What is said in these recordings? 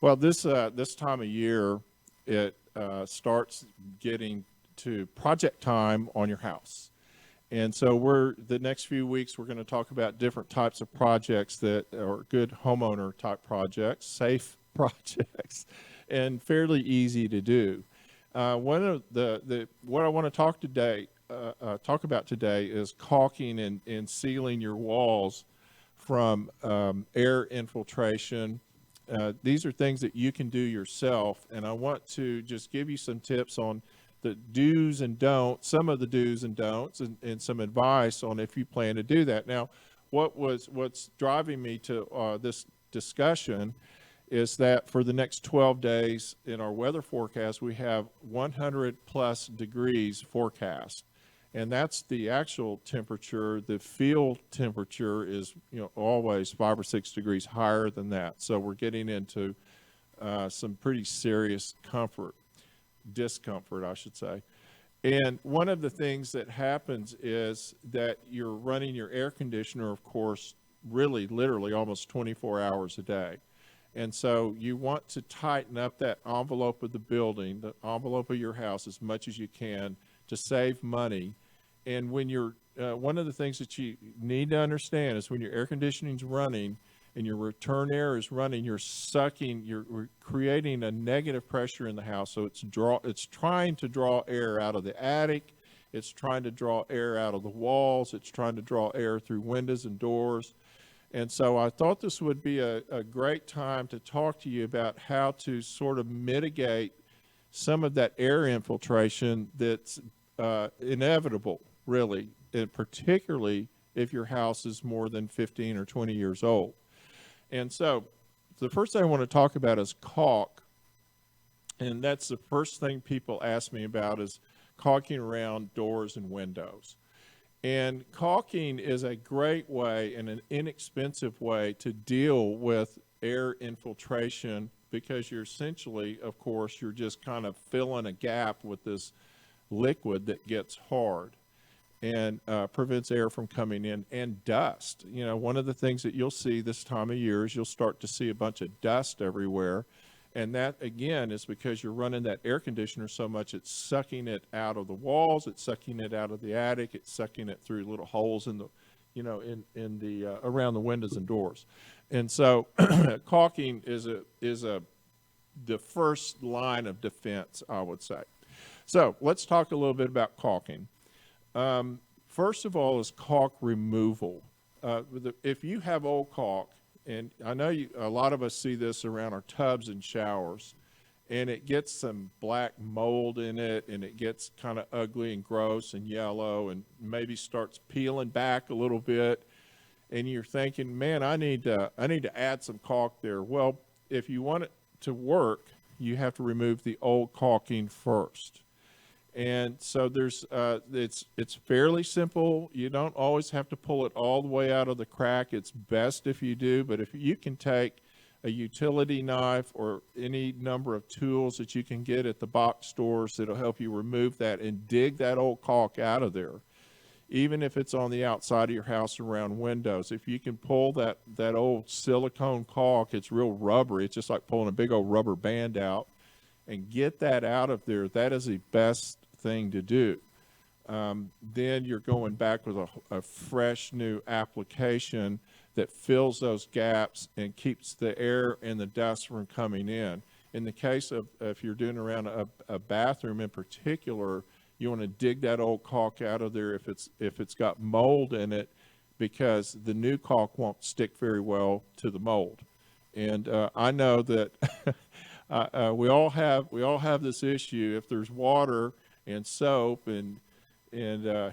Well, this time of year, it starts getting to project time on your house. And so the next few weeks, we're going to talk about different types of projects that are good homeowner type projects, safe projects, and fairly easy to do. One of what I want to talk about today is caulking and sealing your walls from air infiltration. These are things that you can do yourself, and I want to just give you some tips on the do's and don'ts, some of the do's and don'ts, and some advice on if you plan to do that. Now, what's driving me to this discussion is that for the next 12 days in our weather forecast, we have 100 plus degrees forecast. And that's the actual temperature. The field temperature is, always 5 or 6 degrees higher than that. So we're getting into some pretty serious discomfort, I should say. And one of the things that happens is that you're running your air conditioner, of course, really literally almost 24 hours a day. And so you want to tighten up that envelope of the building, the envelope of your house as much as you can to save money. And when you're, one of the things that you need to understand is when your air conditioning is running and your return air is running, you're creating a negative pressure in the house. So it's trying to draw air out of the attic. It's trying to draw air out of the walls. It's trying to draw air through windows and doors. And so I thought this would be a great time to talk to you about how to sort of mitigate some of that air infiltration that's inevitable, really, and particularly if your house is more than 15 or 20 years old. And so the first thing I want to talk about is caulk. And that's the first thing people ask me about is caulking around doors and windows. And caulking is a great way and an inexpensive way to deal with air infiltration because you're essentially, of course, you're just kind of filling a gap with this liquid that gets hard and prevents air from coming in, and dust. One of the things that you'll see this time of year is you'll start to see a bunch of dust everywhere. And that, again, is because you're running that air conditioner so much, it's sucking it out of the walls, it's sucking it out of the attic, it's sucking it through little holes in the, around the windows and doors. And so caulking is the first line of defense, I would say. So let's talk a little bit about caulking. First of all is caulk removal. If you have old caulk, and I know a lot of us see this around our tubs and showers, and it gets some black mold in it, and it gets kind of ugly and gross and yellow, and maybe starts peeling back a little bit, and you're thinking, man, I need to add some caulk there. Well, if you want it to work, you have to remove the old caulking first. And so it's fairly simple. You don't always have to pull it all the way out of the crack. It's best if you do, but if you can take a utility knife or any number of tools that you can get at the box stores that'll help you remove that and dig that old caulk out of there, even if it's on the outside of your house around windows. If you can pull that old silicone caulk, it's real rubbery. It's just like pulling a big old rubber band out, and get that out of there. That is the best thing to do. Then you're going back with a fresh new application that fills those gaps and keeps the air and the dust from coming in. In the case of if you're doing around a bathroom in particular, you want to dig that old caulk out of there if it's got mold in it, because the new caulk won't stick very well to the mold. And I know that we all have this issue. If there's water and soap and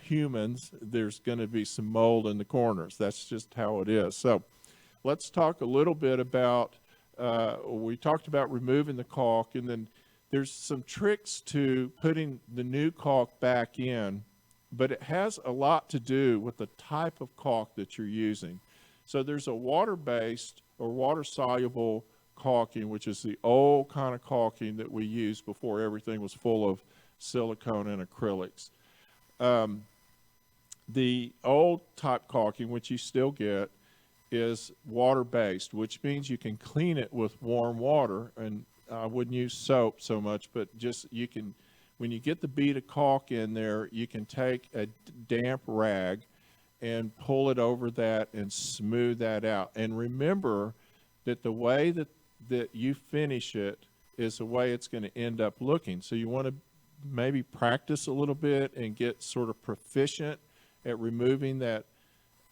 humans, there's going to be some mold in the corners. That's just how it is. So let's talk a little bit about, we talked about removing the caulk, and then there's some tricks to putting the new caulk back in, but it has a lot to do with the type of caulk that you're using. So there's a water-based or water-soluble caulking, which is the old kind of caulking that we used before everything was full of silicone and acrylics. The old type caulking, which you still get, is water-based, which means you can clean it with warm water. And I wouldn't use soap so much, but just you can, when you get the bead of caulk in there, you can take a damp rag and pull it over that and smooth that out. And remember that the way that you finish it is the way it's going to end up looking. So you want to maybe practice a little bit and get sort of proficient at removing that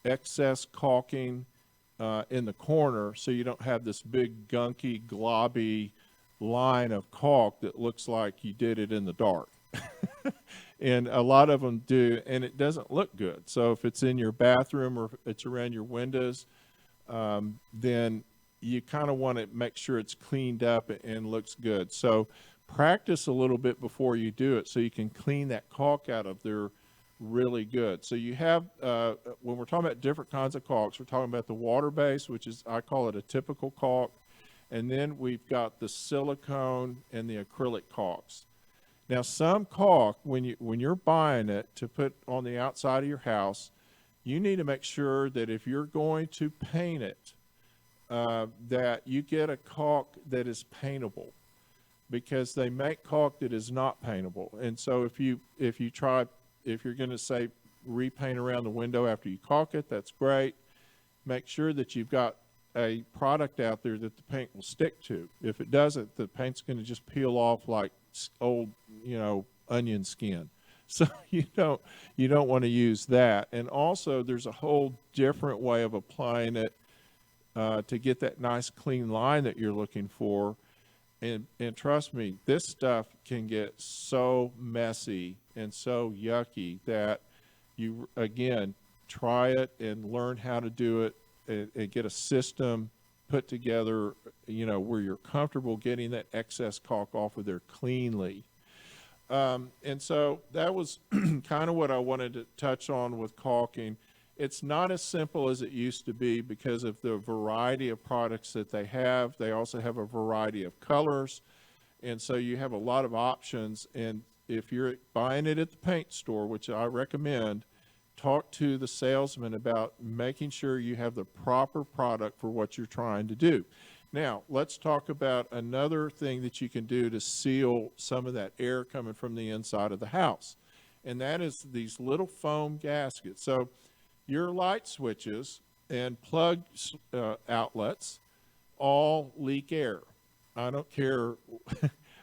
excess caulking in the corner, so you don't have this big gunky globby line of caulk that looks like you did it in the dark. And a lot of them do, and it doesn't look good. So if it's in your bathroom or if it's around your windows, then you kind of want to make sure it's cleaned up and looks good. So practice a little bit before you do it so you can clean that caulk out of there really good. So you have, when we're talking about different kinds of caulks, we're talking about the water-based, which is, I call it a typical caulk. And then we've got the silicone and the acrylic caulks. Now, some caulk, when you're buying it to put on the outside of your house, you need to make sure that if you're going to paint it, that you get a caulk that is paintable, because they make caulk that is not paintable. And so if you're going to say repaint around the window after you caulk it, that's great. Make sure that you've got a product out there that the paint will stick to. If it doesn't, the paint's going to just peel off like old, onion skin. So you don't want to use that. And also, there's a whole different way of applying it to get that nice clean line that you're looking for. And trust me, this stuff can get so messy and so yucky that you, again, try it and learn how to do it and get a system put together, where you're comfortable getting that excess caulk off of there cleanly. And so that was kind of what I wanted to touch on with caulking. It's not as simple as it used to be because of the variety of products that they have. They also have a variety of colors. And so you have a lot of options. And if you're buying it at the paint store, which I recommend, talk to the salesman about making sure you have the proper product for what you're trying to do. Now, let's talk about another thing that you can do to seal some of that air coming from the inside of the house. And that is these little foam gaskets. So your light switches and plug outlets all leak air. I don't care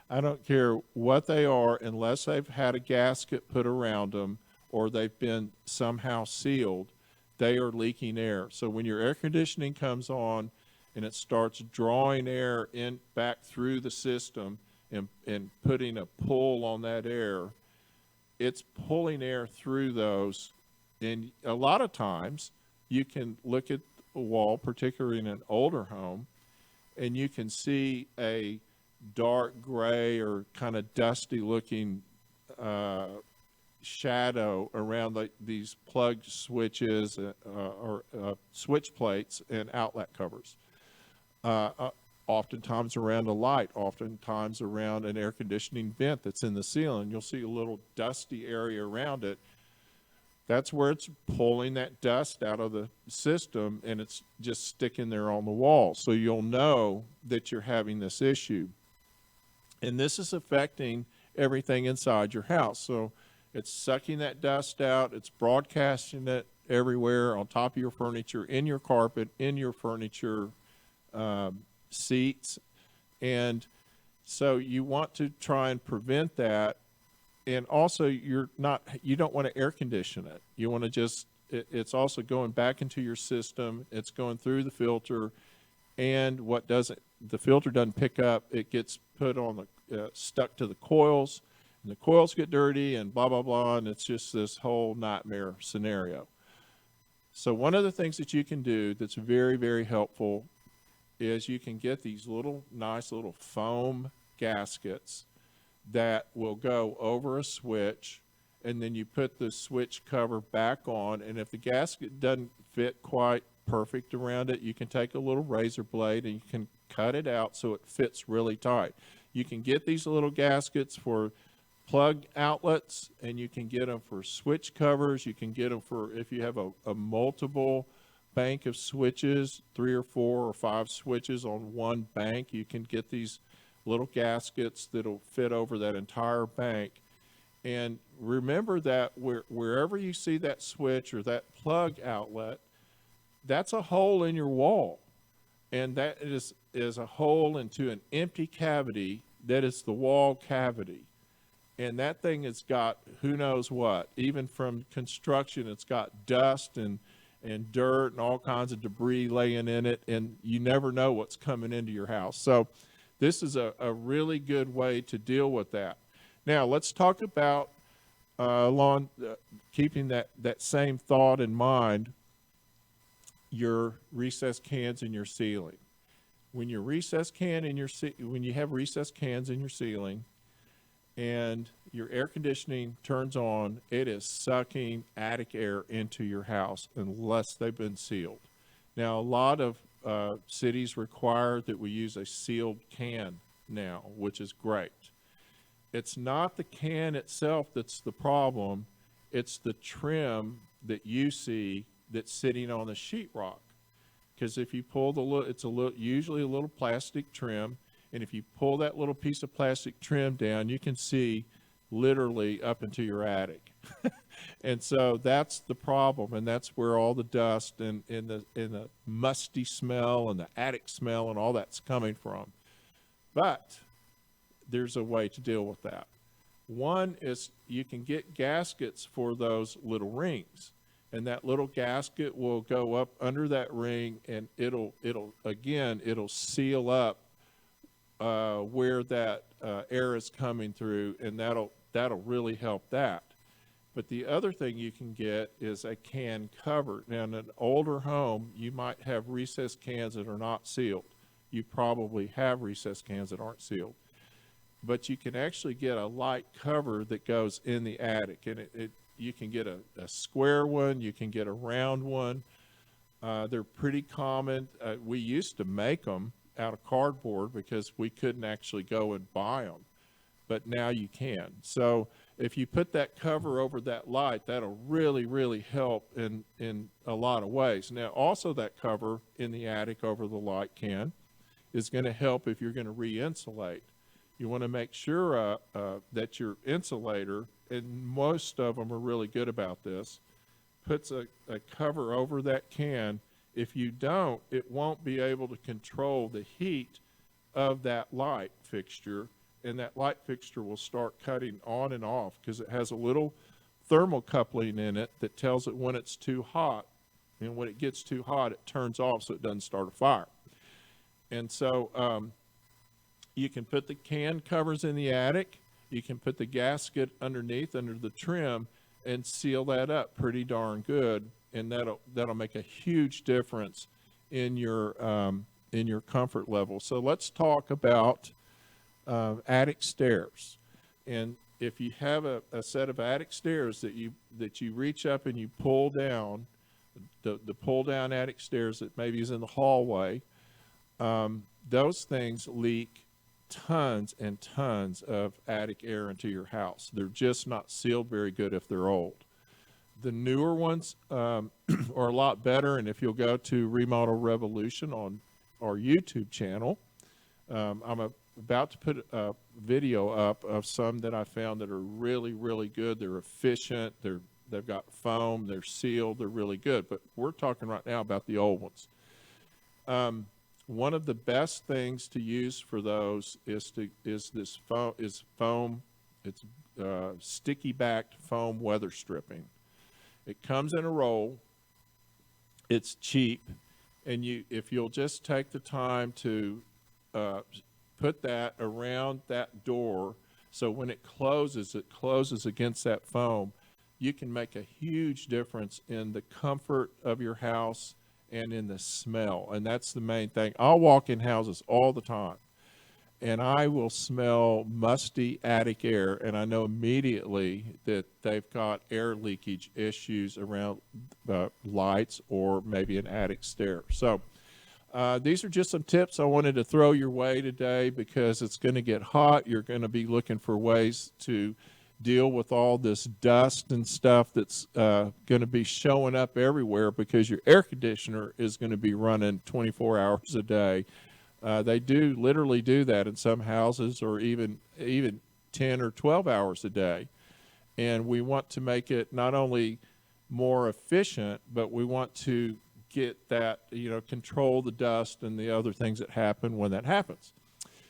I don't care what they are, unless they've had a gasket put around them or they've been somehow sealed, they are leaking air. So when your air conditioning comes on and it starts drawing air in back through the system and putting a pull on that air, it's pulling air through those. And a lot of times you can look at a wall, particularly in an older home, and you can see a dark gray or kind of dusty looking shadow around these plug switches or switch plates and outlet covers. Oftentimes around a light, oftentimes around an air conditioning vent that's in the ceiling. You'll see a little dusty area around it. That's where it's pulling that dust out of the system, and it's just sticking there on the wall. So you'll know that you're having this issue. And this is affecting everything inside your house. So it's sucking that dust out. It's broadcasting it everywhere, on top of your furniture, in your carpet, in your furniture, seats. And so you want to try and prevent that. And also, you don't want to air condition it. You want to just, it's also going back into your system. It's going through the filter, and the filter doesn't pick up. It gets put on stuck to the coils, and the coils get dirty and blah, blah, blah. And it's just this whole nightmare scenario. So one of the things that you can do that's very, very helpful is you can get these nice little foam gaskets that will go over a switch, and then you put the switch cover back on. And if the gasket doesn't fit quite perfect around it, you can take a little razor blade and you can cut it out so it fits really tight. You can get these little gaskets for plug outlets, and you can get them for switch covers. You can get them for if you have a multiple bank of switches, 3 or 4 or 5 switches on one bank. You can get these little gaskets that'll fit over that entire bank. And remember that wherever you see that switch or that plug outlet, that's a hole in your wall. And that is a hole into an empty cavity that is the wall cavity. And that thing has got who knows what. Even from construction, it's got dust and dirt and all kinds of debris laying in it, and you never know what's coming into your house. So this is a really good way to deal with that. Now let's talk about keeping that same thought in mind, your recessed cans in your ceiling. When you have recessed cans in your ceiling and your air conditioning turns on, it is sucking attic air into your house unless they've been sealed. Now, a lot of cities require that we use a sealed can now, which is great. It's not the can itself that's the problem. It's the trim that you see that's sitting on the sheetrock. Because if you pull usually a little plastic trim, and if you pull that little piece of plastic trim down, you can see literally up into your attic. And so that's the problem, and that's where all the dust and the musty smell and the attic smell and all that's coming from. But there's a way to deal with that. One is you can get gaskets for those little rings, and that little gasket will go up under that ring, and it'll seal up where that air is coming through, and that'll really help that. But the other thing you can get is a can cover. Now, in an older home, you might have recessed cans that are not sealed. You probably have recessed cans that aren't sealed. But you can actually get a light cover that goes in the attic, and you can get a square one, you can get a round one. They're pretty common. We used to make them out of cardboard because we couldn't actually go and buy them, but now you can. So if you put that cover over that light, that'll really, really help in a lot of ways. Now, also that cover in the attic over the light is going to help if you're going to re-insulate. You want to make sure that your insulator, and most of them are really good about this, puts a cover over that can. If you don't, it won't be able to control the heat of that light fixture, and that light fixture will start cutting on and off because it has a little thermocoupling in it that tells it when it's too hot, and when it gets too hot, it turns off so it doesn't start a fire. And so you can put the can covers in the attic, you can put the gasket underneath under the trim and seal that up pretty darn good, and that'll make a huge difference in your comfort level. So let's talk about attic stairs. And if you have a set of attic stairs that you reach up and you pull down, the pull down attic stairs that maybe is in the hallway, those things leak tons and tons of attic air into your house. They're just not sealed very good if they're old. The newer ones are a lot better, and if you'll go to Remodel Revolution on our YouTube channel, I'm about to put a video up of some that I found that are really, really good. They're efficient. They've got foam. They're sealed. They're really good. But we're talking right now about the old ones. One of the best things to use for those is foam. It's sticky backed foam weather stripping. It comes in a roll. It's cheap, and if you'll just take the time to put that around that door, so when it closes against that foam, you can make a huge difference in the comfort of your house and in the smell. And that's the main thing. I'll walk in houses all the time, and I will smell musty attic air, and I know immediately that they've got air leakage issues around lights or maybe an attic stair. So these are just some tips I wanted to throw your way today because it's going to get hot. You're going to be looking for ways to deal with all this dust and stuff that's going to be showing up everywhere because your air conditioner is going to be running 24 hours a day. They do literally do that in some houses, or even 10 or 12 hours a day. And we want to make it not only more efficient, but we want to get that, control the dust and the other things that happen when that happens.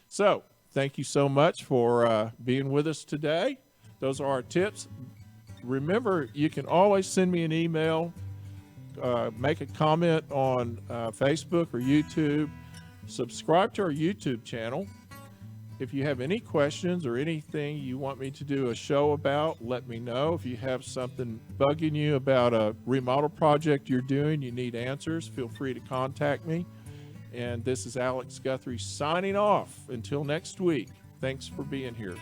So thank you so much for being with us today. Those are our tips. Remember, you can always send me an email, make a comment on Facebook or YouTube, subscribe to our YouTube channel. If you have any questions or anything you want me to do a show about, let me know. If you have something bugging you about a remodel project you're doing, you need answers, feel free to contact me. And this is Alex Guthrie signing off. Until next week, thanks for being here.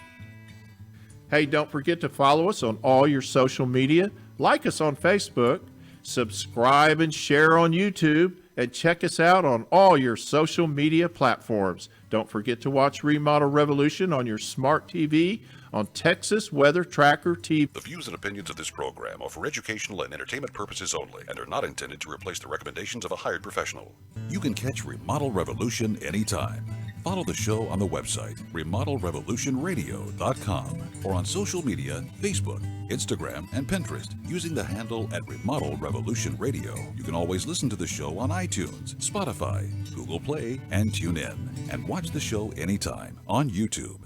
Hey, don't forget to follow us on all your social media, like us on Facebook, subscribe and share on YouTube, and check us out on all your social media platforms. Don't forget to watch Remodel Revolution on your smart TV on Texas Weather Tracker TV. The views and opinions of this program are for educational and entertainment purposes only and are not intended to replace the recommendations of a hired professional. You can catch Remodel Revolution anytime. Follow the show on the website, remodelrevolutionradio.com, or on social media, Facebook, Instagram, and Pinterest, using the handle @Remodel Revolution Radio. You can always listen to the show on iTunes, Spotify, Google Play, and TuneIn. And watch the show anytime on YouTube.